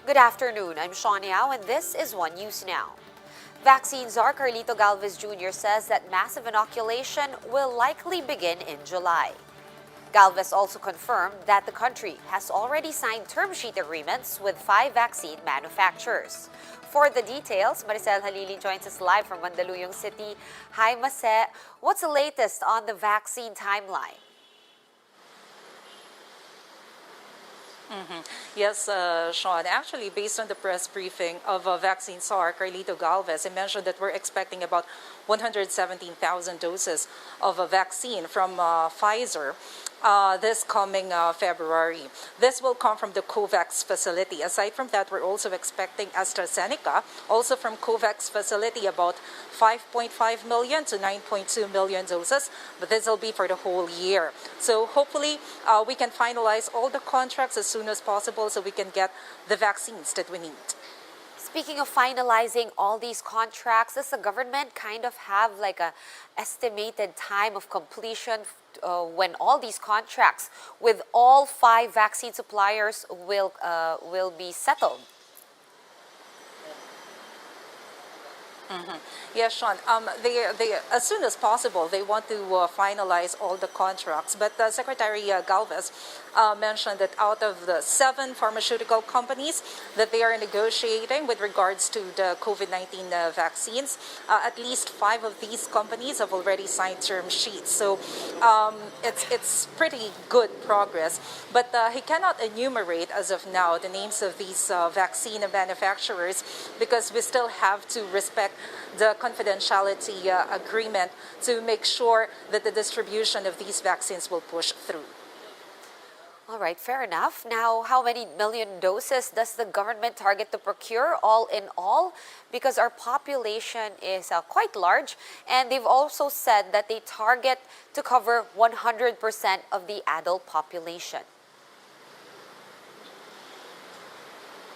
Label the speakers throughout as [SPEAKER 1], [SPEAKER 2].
[SPEAKER 1] Good afternoon, I'm Sean Yao and this is One News Now. Vaccine czar Carlito Galvez Jr. says that massive inoculation will likely begin in July. Galvez also confirmed that the country has already signed term sheet agreements with 5 vaccine manufacturers. For the details, Maricel Halili joins us live from Mandaluyong City. Hi, Mase. What's the latest on the vaccine timeline?
[SPEAKER 2] Yes, Sean. Actually, based on the press briefing of vaccine czar Carlito Galvez, I mentioned that we're expecting about 117,000 doses of a vaccine from Pfizer this coming February. This will come from the COVAX facility. Aside from that, we're also expecting AstraZeneca, also from COVAX facility, about 5.5 million to 9.2 million doses, but this will be for the whole year. So hopefully we can finalize all the contracts as soon as possible so we can get the vaccines that we need.
[SPEAKER 1] Speaking of finalizing all these contracts, does the government kind of have like a estimated time of completion when all these contracts with all 5 vaccine suppliers will be settled?
[SPEAKER 2] Yes, Sean. They, as soon as possible, they want to finalize all the contracts. But Secretary Galvez mentioned that out of the 7 pharmaceutical companies that they are negotiating with regards to the COVID-19 vaccines, at least 5 of these companies have already signed term sheets. So it's pretty good progress. But he cannot enumerate as of now the names of these vaccine manufacturers because we still have to respect the confidentiality agreement to make sure that the distribution of these vaccines will push through.
[SPEAKER 1] All right, fair enough. Now, how many million doses does the government target to procure all in all? Because our population is quite large, and they've also said that they target to cover 100% of the adult population.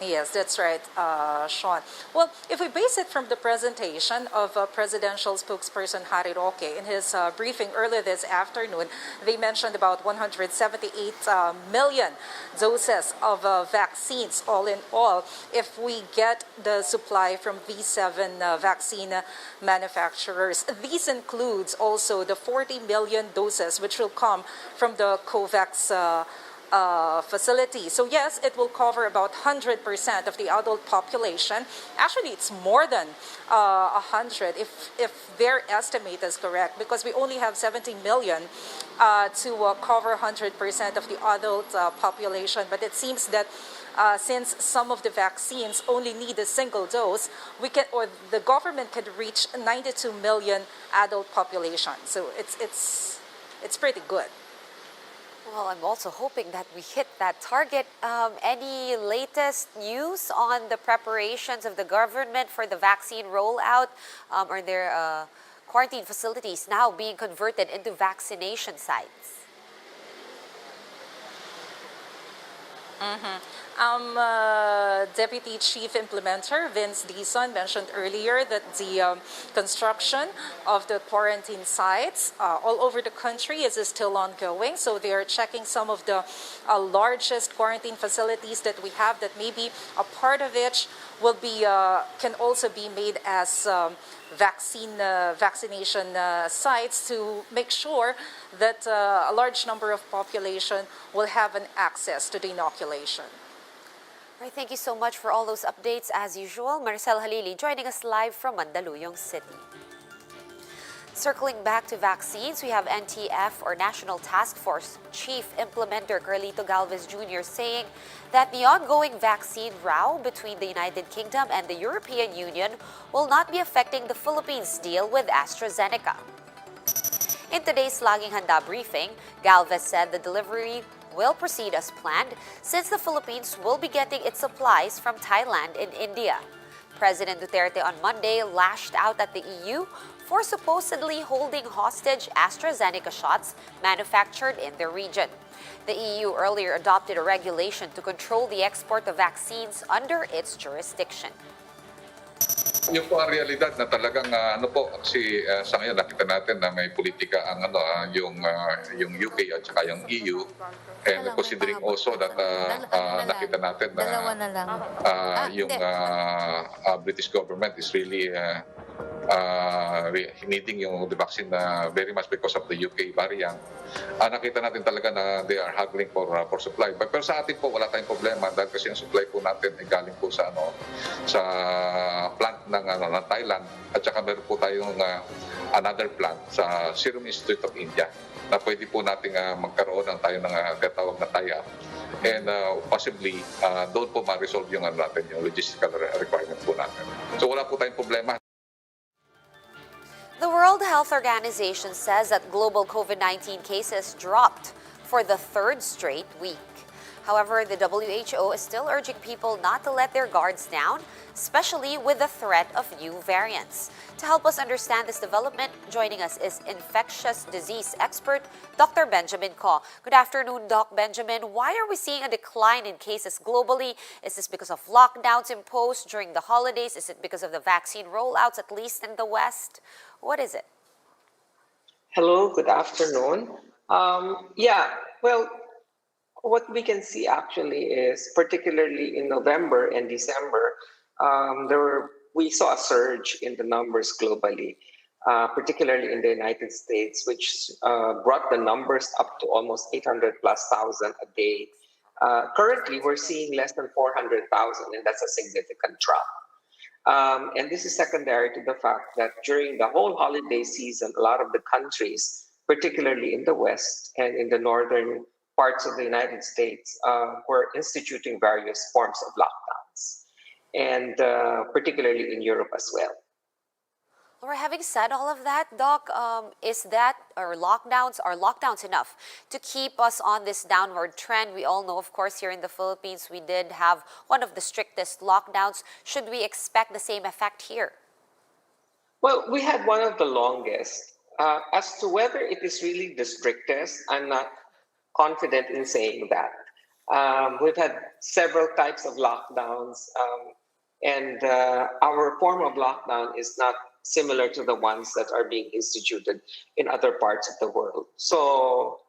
[SPEAKER 2] Yes, that's right, Sean. Well, if we base it from the presentation of presidential spokesperson Harry Roque in his briefing earlier this afternoon, they mentioned about 178 million doses of vaccines all in all if we get the supply from these 7 vaccine manufacturers. These includes also the 40 million doses which will come from the COVAX facility. So yes, it will cover about 100% of the adult population. Actually, it's more than 100 if their estimate is correct, because we only have 70 million to cover 100% of the adult population. But it seems that since some of the vaccines only need a single dose, we can, or the government could reach 92 million adult population. So it's pretty good.
[SPEAKER 1] Well, I'm also hoping that we hit that target. Any latest news on the preparations of the government for the vaccine rollout? Are there quarantine facilities now being converted into vaccination sites?
[SPEAKER 2] Deputy Chief Implementer Vince Dizon mentioned earlier that the construction of the quarantine sites all over the country is still ongoing. So they are checking some of the largest quarantine facilities that we have, that maybe a part of it will be can also be made as vaccination sites to make sure that a large number of population will have an access to the inoculation.
[SPEAKER 1] All right, thank you so much for all those updates as usual. Maricel Halili joining us live from Mandaluyong City. Circling back to vaccines, we have NTF, or National Task Force Chief Implementer Carlito Galvez Jr. saying that the ongoing vaccine row between the United Kingdom and the European Union will not be affecting the Philippines' deal with AstraZeneca. In today's Laging Handa briefing, Galvez said the delivery will proceed as planned since the Philippines will be getting its supplies from Thailand and India. President Duterte on Monday lashed out at the EU for supposedly holding hostage AstraZeneca shots manufactured in the region. The EU earlier adopted a regulation to control the export of vaccines under its jurisdiction.
[SPEAKER 3] Yung po ang realidad na talagang ano po kasi sa ngayon nakita natin na may politika ang yung UK at saka yung EU, and
[SPEAKER 4] Lang, may
[SPEAKER 3] considering
[SPEAKER 4] pahabol
[SPEAKER 3] also
[SPEAKER 4] pa
[SPEAKER 3] that
[SPEAKER 4] isa. Ano na lang,
[SPEAKER 3] nakita natin na
[SPEAKER 4] dalawa na lang.
[SPEAKER 3] yung
[SPEAKER 4] Hindi.
[SPEAKER 3] British government is really needing yung the vaccine very much because of the UK variant. Nakita natin talaga na they are haggling for supply. Pero sa atin po wala tayong problema dahil kasi yung supply po natin ay galing po sa plant ng Thailand, at saka meron po tayong another plant sa Serum Institute of India na pwede po nating magkaroon ng tayo ng tinatawag na tie-up, and possibly doon po ma-resolve yung natin, yung logistical requirement po natin. So wala po tayong problema.
[SPEAKER 1] The World Health Organization says that global COVID-19 cases dropped for the third straight week. However, the WHO is still urging people not to let their guards down, especially with the threat of new variants. To help us understand this development, joining us is infectious disease expert Dr. Benjamin Ko. Good afternoon, Doc Benjamin. Why are we seeing a decline in cases globally? Is this because of lockdowns imposed during the holidays? Is it because of the vaccine rollouts, at least in the West? What is it?
[SPEAKER 5] Hello, good afternoon. Yeah, well, what we can see actually is particularly in November and December, we saw a surge in the numbers globally, particularly in the United States, which brought the numbers up to almost 800 plus thousand a day. Currently, we're seeing less than 400,000, and that's a significant drop. And this is secondary to the fact that during the whole holiday season, a lot of the countries, particularly in the West and in the northern parts of the United States, were instituting various forms of lockdowns, and particularly in Europe as well.
[SPEAKER 1] All right, having said all of that, Doc, are lockdowns enough to keep us on this downward trend? We all know, of course, here in the Philippines, we did have one of the strictest lockdowns. Should we expect the same effect here?
[SPEAKER 5] Well, we had one of the longest. As to whether it is really the strictest, I'm not confident in saying that. We've had several types of lockdowns, and our form of lockdown is not similar to the ones that are being instituted in other parts of the world. So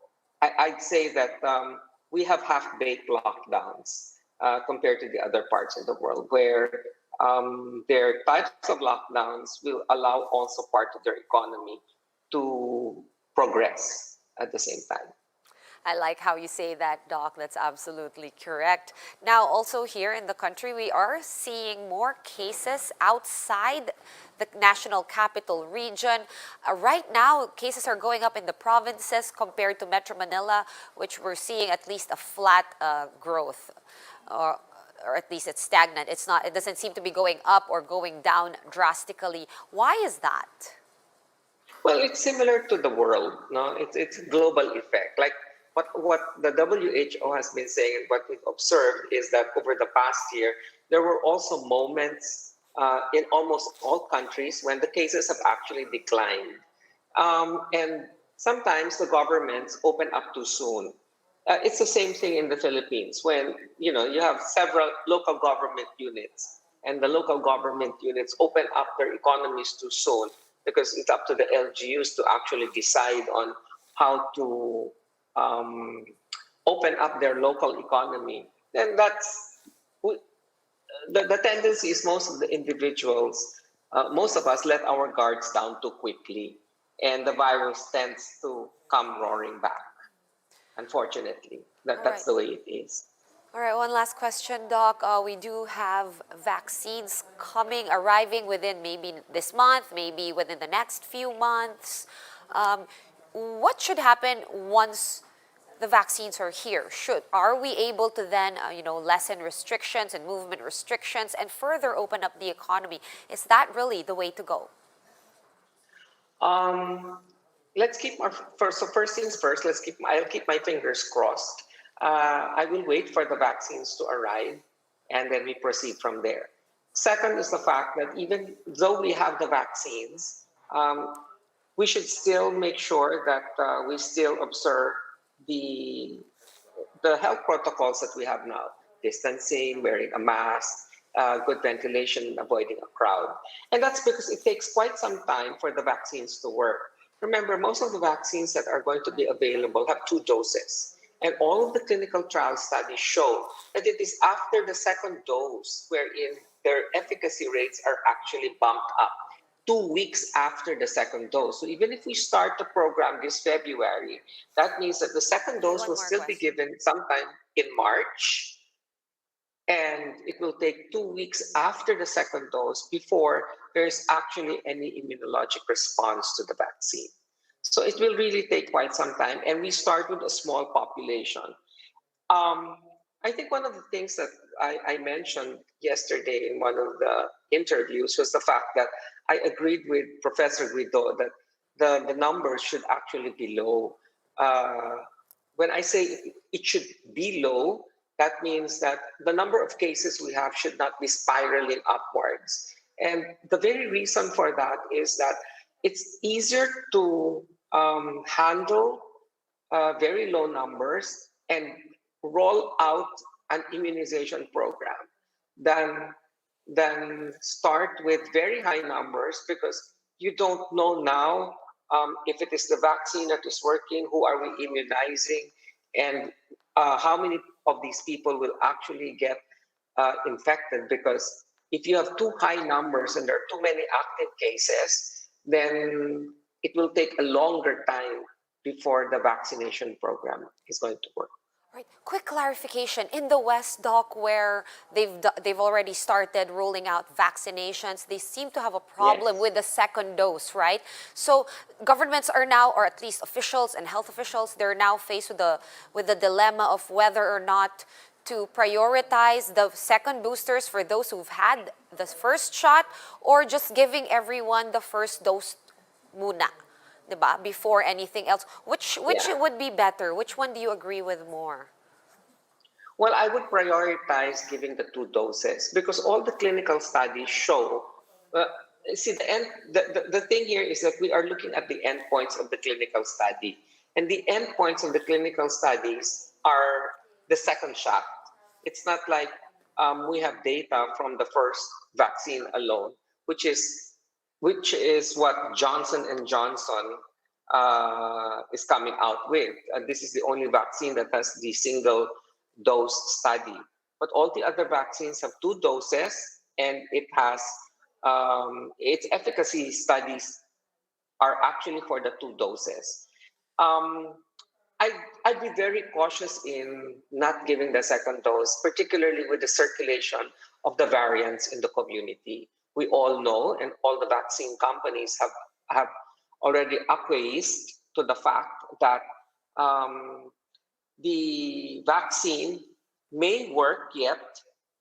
[SPEAKER 5] I'd say that we have half-baked lockdowns compared to the other parts of the world, where their types of lockdowns will allow also part of their economy to progress at the same time.
[SPEAKER 1] I like how you say that, Doc. That's absolutely correct. Now, also here in the country, we are seeing more cases outside the national capital region. Right now, cases are going up in the provinces compared to Metro Manila, which we're seeing at least a flat growth. Or at least it's stagnant. It doesn't seem to be going up or going down drastically. Why is that?
[SPEAKER 5] Well, it's similar to the world, no? It's a global effect. Like what the WHO has been saying and what we've observed is that over the past year, there were also moments in almost all countries when the cases have actually declined. And sometimes the governments open up too soon. It's the same thing in the Philippines when you have several local government units, and the local government units open up their economies too soon because it's up to the LGUs to actually decide on how to open up their local economy. Then the tendency is most of the individuals, most of us let our guards down too quickly, and the virus tends to come roaring back. Unfortunately, that's the way it is.
[SPEAKER 1] All right, one last question, Doc. We do have vaccines arriving within maybe this month, maybe within the next few months. What should happen once the vaccines are here? Are we able to then, lessen restrictions and movement restrictions and further open up the economy? Is that really the way to go?
[SPEAKER 5] Let's keep first things first. I'll keep my fingers crossed. I will wait for the vaccines to arrive, and then we proceed from there. Second is the fact that even though we have the vaccines, we should still make sure that we still observe the health protocols that we have now: distancing, wearing a mask, good ventilation, avoiding a crowd. And that's because it takes quite some time for the vaccines to work. Remember, most of the vaccines that are going to be available have 2 doses. And all of the clinical trial studies show that it is after the second dose wherein their efficacy rates are actually bumped up 2 weeks after the second dose. So even if we start the program this February, that means that the second dose will
[SPEAKER 1] One more
[SPEAKER 5] still be
[SPEAKER 1] question.
[SPEAKER 5] given sometime in March, and it will take 2 weeks after the second dose before there's actually any immunologic response to the vaccine. So it will really take quite some time, and we start with a small population. Um, I think one of the things that I mentioned yesterday in one of the interviews was the fact that I agreed with Professor Guido that the numbers should actually be low. When I say it should be low, that means that the number of cases we have should not be spiraling upwards. And the very reason for that is that it's easier to handle very low numbers and roll out an immunization program than start with very high numbers, because you don't know now if it is the vaccine that is working, who are we immunizing, and how many of these people will actually get infected. Because if you have too high numbers and there are too many active cases, then it will take a longer time before the vaccination program is going to work.
[SPEAKER 1] Right. Quick clarification. In the West, Doc, where they've already started rolling out vaccinations, they seem to have a problem
[SPEAKER 5] Yes.
[SPEAKER 1] with the second dose, right? So governments are now, or at least officials and health officials, they're now faced with the dilemma of whether or not to prioritize the second boosters for those who've had the first shot, or just giving everyone the first dose muna, diba? Before anything else. Which
[SPEAKER 5] Yeah.
[SPEAKER 1] would be better? Which one do you agree with more?
[SPEAKER 5] Well, I would prioritize giving the 2 doses, because all the clinical studies show. Uh, See, the thing here is that we are looking at the endpoints of the clinical study, and the endpoints of the clinical studies are the second shot. It's not like we have data from the first vaccine alone, which is what Johnson and Johnson is coming out with. And this is the only vaccine that has the single dose study. But all the other vaccines have 2 doses, and it has its efficacy studies are actually for the 2 doses. Um, I'd be very cautious in not giving the second dose, particularly with the circulation of the variants in the community. We all know, and all the vaccine companies have already acquiesced to the fact that um, the vaccine may work yet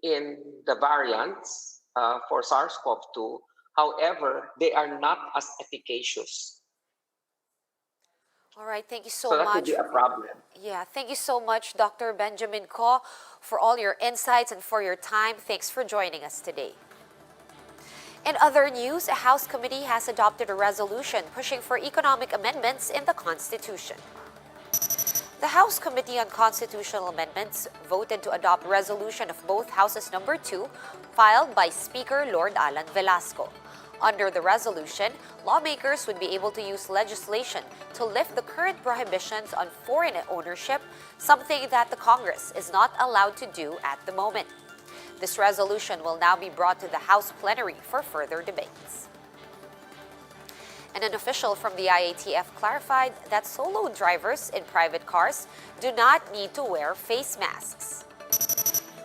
[SPEAKER 5] in the variants for SARS-CoV-2. However, they are not as efficacious.
[SPEAKER 1] All right, thank you
[SPEAKER 5] So
[SPEAKER 1] so
[SPEAKER 5] that would be
[SPEAKER 1] much.
[SPEAKER 5] a problem.
[SPEAKER 1] Yeah, thank you so much, Dr. Benjamin Ko, for all your insights and for your time. Thanks for joining us today. In other news, a House committee has adopted a resolution pushing for economic amendments in the Constitution. The House Committee on Constitutional Amendments voted to adopt resolution of both Houses Number 2, filed by Speaker Lord Alan Velasco. Under the resolution, lawmakers would be able to use legislation to lift the current prohibitions on foreign ownership, something that the Congress is not allowed to do at the moment. This resolution will now be brought to the House plenary for further debates. And an official from the IATF clarified that solo drivers in private cars do not need to wear face masks.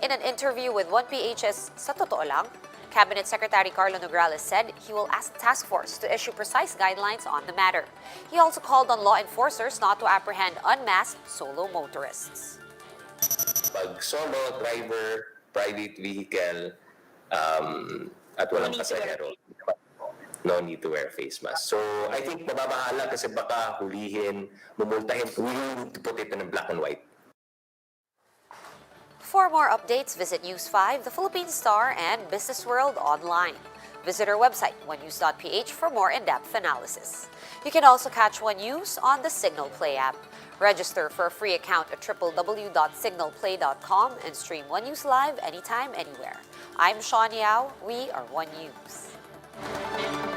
[SPEAKER 1] In an interview with 1PH's Sa Totoo Lang, Cabinet Secretary Carlo Nograles said he will ask the task force to issue precise guidelines on the matter. He also called on law enforcers not to apprehend unmasked solo motorists.
[SPEAKER 4] Pag solo driver, private vehicle, at walang pasahero, no need to wear face mask. So I think mababahala kasi baka hulihin, mumultahin. We need to put it in black and white.
[SPEAKER 1] For more updates, visit News 5, the Philippine Star, and Business World online. Visit our website, onenews.ph, for more in-depth analysis. You can also catch One News on the Signal Play app. Register for a free account at www.signalplay.com and stream One News live anytime, anywhere. I'm Sean Yao. We are One News.